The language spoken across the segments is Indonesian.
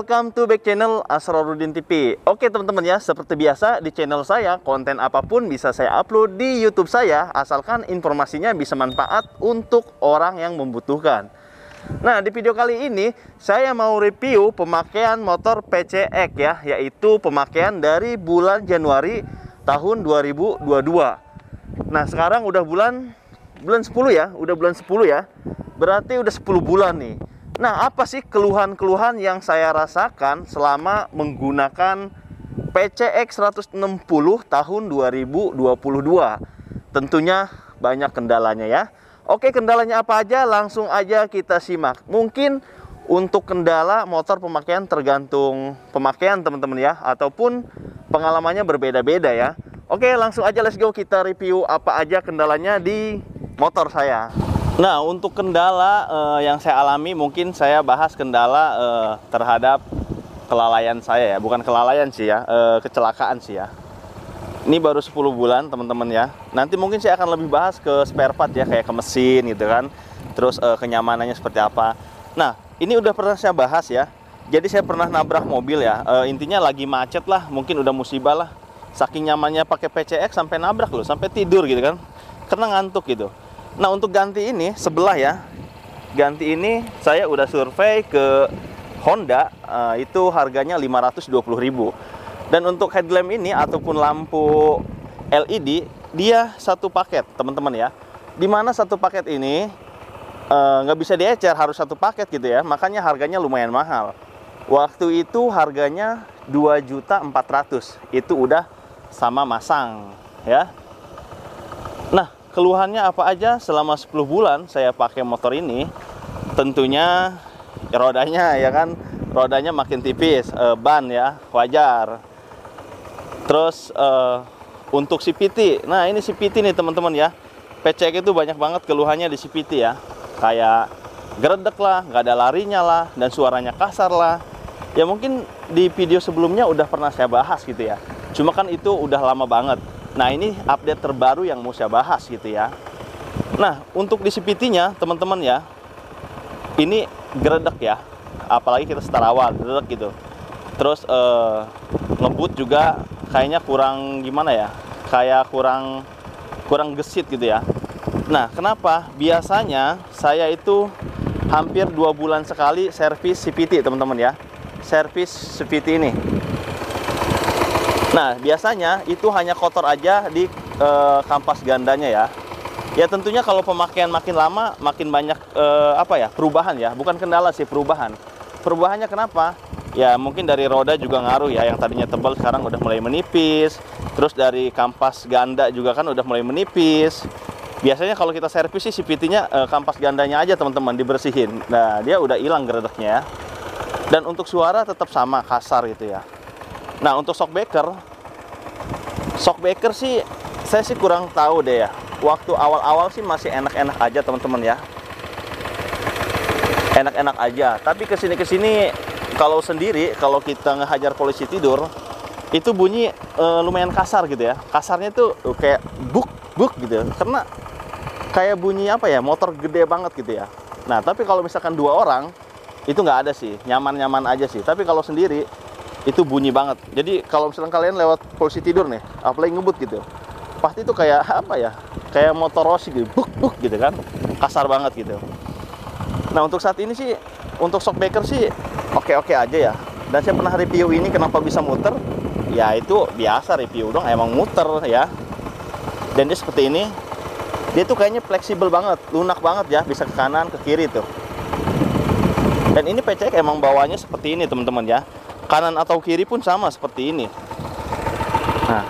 welcome to back channel Asrorudin TV. Oke teman-teman ya, seperti biasa di channel saya, konten apapun bisa saya upload di YouTube saya, asalkan informasinya bisa manfaat untuk orang yang membutuhkan. Nah, di video kali ini saya mau review pemakaian motor PCX ya, yaitu pemakaian dari bulan Januari tahun 2022. Nah, sekarang udah bulan 10 ya, berarti udah 10 bulan nih. Nah, apa sih keluhan-keluhan yang saya rasakan selama menggunakan PCX 160 tahun 2022? Tentunya banyak kendalanya ya. Oke, kendalanya apa aja? Langsung aja kita simak. Mungkin untuk kendala motor pemakaian tergantung pemakaian teman-teman ya, ataupun pengalamannya berbeda-beda ya. Oke, langsung aja let's go, kita review apa aja kendalanya di motor saya. Nah, untuk kendala yang saya alami, mungkin saya bahas kendala terhadap kelalaian saya ya. Bukan kelalaian sih ya, kecelakaan sih ya. Ini baru 10 bulan teman-teman ya. Nanti mungkin saya akan lebih bahas ke spare part ya, kayak ke mesin gitu kan. Terus kenyamanannya seperti apa. Nah, ini udah pernah saya bahas ya. Jadi saya pernah nabrak mobil ya. Intinya lagi macet lah, mungkin udah musibah lah. Saking nyamannya pakai PCX sampai nabrak loh, sampai tidur gitu kan. Karena ngantuk gitu. Nah, untuk ganti ini sebelah ya, ganti ini saya udah survei ke Honda, itu harganya 520.000. Dan untuk headlamp ini ataupun lampu LED, dia satu paket teman-teman ya. Dimana satu paket ini nggak bisa diecer, harus satu paket gitu ya. Makanya harganya lumayan mahal. Waktu itu harganya 2.400.000, itu udah sama masang ya. Nah, keluhannya apa aja selama 10 bulan saya pakai motor ini? Tentunya rodanya ya kan, rodanya makin tipis, ban ya, wajar. Terus untuk CVT, nah ini CVT nih teman-teman ya. PCX itu banyak banget keluhannya di CVT ya. Kayak geredek lah, nggak ada larinya lah, dan suaranya kasar lah. Ya mungkin di video sebelumnya udah pernah saya bahas gitu ya. Cuma kan itu udah lama banget. Nah, ini update terbaru yang mau saya bahas gitu ya. Nah, untuk di CVT-nya teman-teman ya, ini geredek ya. Apalagi kita start awal, geredek gitu. Terus ngebut juga kayaknya kurang gimana ya? Kayak kurang gesit gitu ya. Nah, kenapa? Biasanya saya itu hampir 2 bulan sekali servis CVT teman-teman ya. Servis CVT ini. Nah, biasanya itu hanya kotor aja di kampas gandanya ya. Ya tentunya kalau pemakaian makin lama makin banyak perubahan ya. Bukan kendala sih, perubahan. Perubahannya kenapa? Ya mungkin dari roda juga ngaruh ya. Yang tadinya tebal sekarang udah mulai menipis. Terus dari kampas ganda juga kan udah mulai menipis. Biasanya kalau kita servis sih CVT-nya kampas gandanya aja teman-teman dibersihin. Nah, dia udah hilang geredeknya ya. Dan untuk suara tetap sama, kasar gitu ya. Nah, untuk shockbreaker sih saya sih kurang tahu deh ya. Waktu awal-awal sih masih enak-enak aja teman-teman ya. Enak-enak aja. Tapi kesini kalau sendiri, kalau kita ngehajar polisi tidur, itu bunyi lumayan kasar gitu ya. Kasarnya tuh kayak buk gitu. Karena kayak bunyi apa ya, motor gede banget gitu ya. Nah, tapi kalau misalkan 2 orang, itu nggak ada sih. Nyaman-nyaman aja sih. Tapi kalau sendiri, itu bunyi banget. Jadi kalau misalnya kalian lewat polisi tidur nih, apalagi ngebut gitu, pasti itu kayak apa ya, kayak motor Rossi gitu, buk gitu kan, kasar banget gitu. Nah, untuk saat ini sih, untuk shockbreaker sih oke-oke aja ya. Dan saya pernah review ini kenapa bisa muter, ya itu biasa review dong, emang muter ya. Dan dia seperti ini, dia tuh kayaknya fleksibel banget, lunak banget ya, bisa ke kanan ke kiri tuh. Dan ini PCX emang bawahnya seperti ini teman-teman ya. Kanan atau kiri pun sama seperti ini. Nah,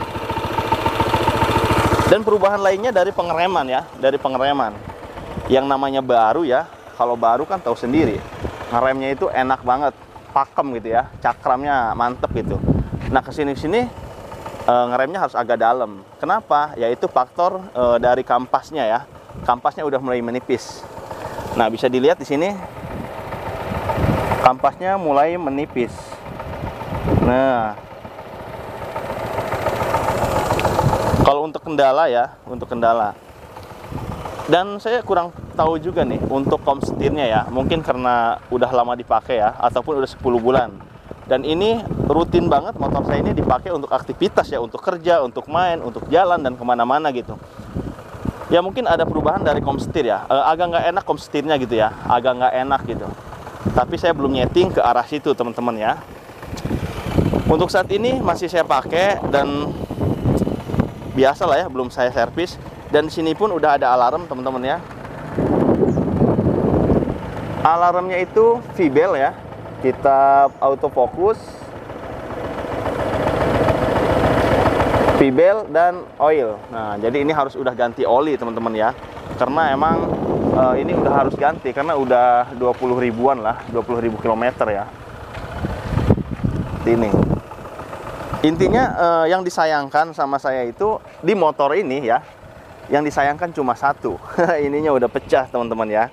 dan perubahan lainnya dari pengereman ya, dari pengereman. Yang namanya baru ya, kalau baru kan tahu sendiri, ngeremnya itu enak banget, pakem gitu ya, cakramnya mantep gitu. Nah, kesini-sini ngeremnya harus agak dalam. Kenapa? Yaitu faktor dari kampasnya ya. Kampasnya udah mulai menipis. Nah, bisa dilihat di sini, kampasnya mulai menipis. Nah, kalau untuk kendala ya, untuk kendala. Dan saya kurang tahu juga nih untuk kom setirnya ya. Mungkin karena udah lama dipakai ya, ataupun udah 10 bulan. Dan ini rutin banget motor saya ini dipakai untuk aktivitas ya, untuk kerja, untuk main, untuk jalan, dan kemana-mana gitu. Ya mungkin ada perubahan dari komsetir ya, agak nggak enak komsetirnya gitu ya, agak nggak enak gitu. Tapi saya belum nyeting ke arah situ teman-teman ya. Untuk saat ini masih saya pakai dan biasa lah ya, belum saya servis. Dan di sini pun udah ada alarm teman-teman ya. Alarmnya itu V-Bell ya. Kita autofokus, V-Bell dan oil. Nah, jadi ini harus udah ganti oli teman-teman ya. Karena emang ini udah harus ganti karena udah 20 ribuan lah, 20.000 kilometer ya. Ini. Intinya yang disayangkan sama saya itu di motor ini ya, yang disayangkan cuma satu. Ininya udah pecah teman-teman ya.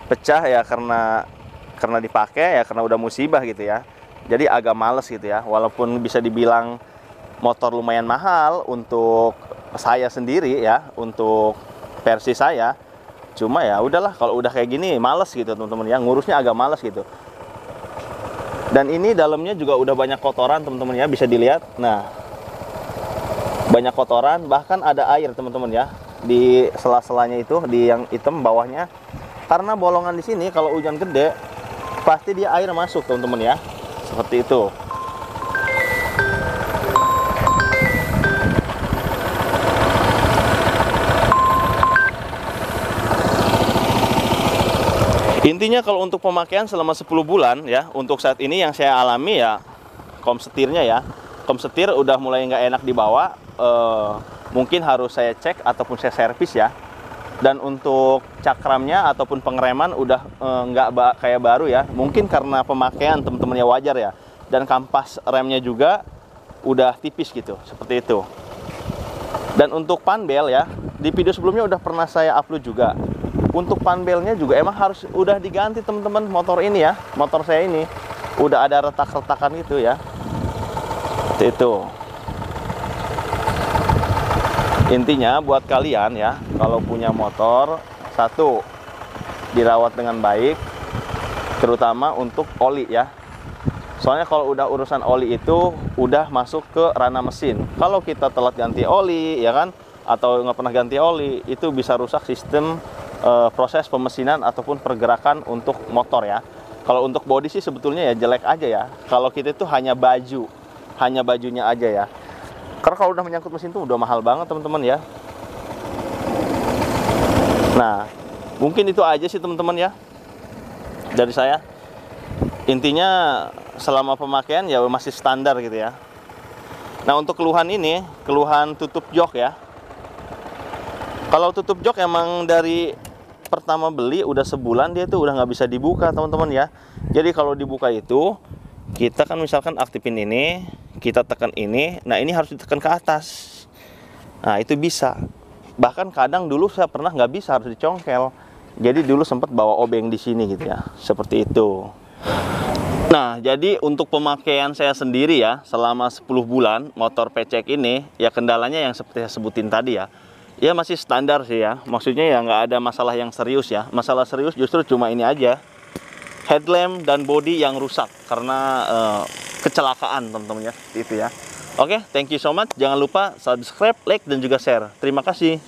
Pecah ya karena dipakai ya, karena udah musibah gitu ya. Jadi agak males gitu ya. Walaupun bisa dibilang motor lumayan mahal untuk saya sendiri ya, untuk versi saya. Cuma ya udahlah, kalau udah kayak gini males gitu teman-teman ya, ngurusnya agak males gitu. Dan ini dalamnya juga udah banyak kotoran teman-teman ya, bisa dilihat. Nah, banyak kotoran, bahkan ada air teman-teman ya di sela-selanya itu, di yang hitam bawahnya. Karena bolongan di sini kalau hujan gede pasti dia air masuk teman-teman ya, seperti itu. Intinya kalau untuk pemakaian selama 10 bulan ya, untuk saat ini yang saya alami ya, komsetirnya ya, komsetir udah mulai nggak enak dibawa, mungkin harus saya cek ataupun saya servis ya. Dan untuk cakramnya ataupun pengereman udah nggak kayak baru ya, mungkin karena pemakaian teman-teman ya, wajar ya. Dan kampas remnya juga udah tipis gitu, seperti itu. Dan untuk panbel ya, di video sebelumnya udah pernah saya upload juga. Untuk panbelnya juga emang harus udah diganti teman-teman, motor ini ya, motor saya ini udah ada retak-retakan gitu ya, seperti itu. Intinya buat kalian ya, kalau punya motor, satu, dirawat dengan baik, terutama untuk oli ya. Soalnya kalau udah urusan oli itu udah masuk ke ranah mesin. Kalau kita telat ganti oli ya kan, atau nggak pernah ganti oli, itu bisa rusak sistem proses pemesinan ataupun pergerakan untuk motor ya. Kalau untuk bodi sih sebetulnya ya jelek aja ya. Kalau kita itu hanya baju, hanya bajunya aja ya. Karena kalau udah menyangkut mesin tuh udah mahal banget teman-teman ya. Nah, mungkin itu aja sih teman-teman ya dari saya. Intinya selama pemakaian ya masih standar gitu ya. Nah, untuk keluhan ini, keluhan tutup jok ya. Kalau tutup jok emang dari pertama beli udah sebulan dia tuh udah nggak bisa dibuka teman-teman ya. Jadi kalau dibuka itu kita kan misalkan aktifin ini, kita tekan ini, nah ini harus ditekan ke atas. Nah itu bisa. Bahkan kadang dulu saya pernah nggak bisa, harus dicongkel. Jadi dulu sempat bawa obeng di sini gitu ya, seperti itu. Nah jadi untuk pemakaian saya sendiri ya, selama 10 bulan motor PCX ini, ya kendalanya yang seperti saya sebutin tadi ya. Ya masih standar sih ya, maksudnya ya nggak ada masalah yang serius ya. Masalah serius justru cuma ini aja, headlamp dan bodi yang rusak karena kecelakaan teman-teman ya, itu ya. Oke, thank you so much. Jangan lupa subscribe, like, dan juga share. Terima kasih.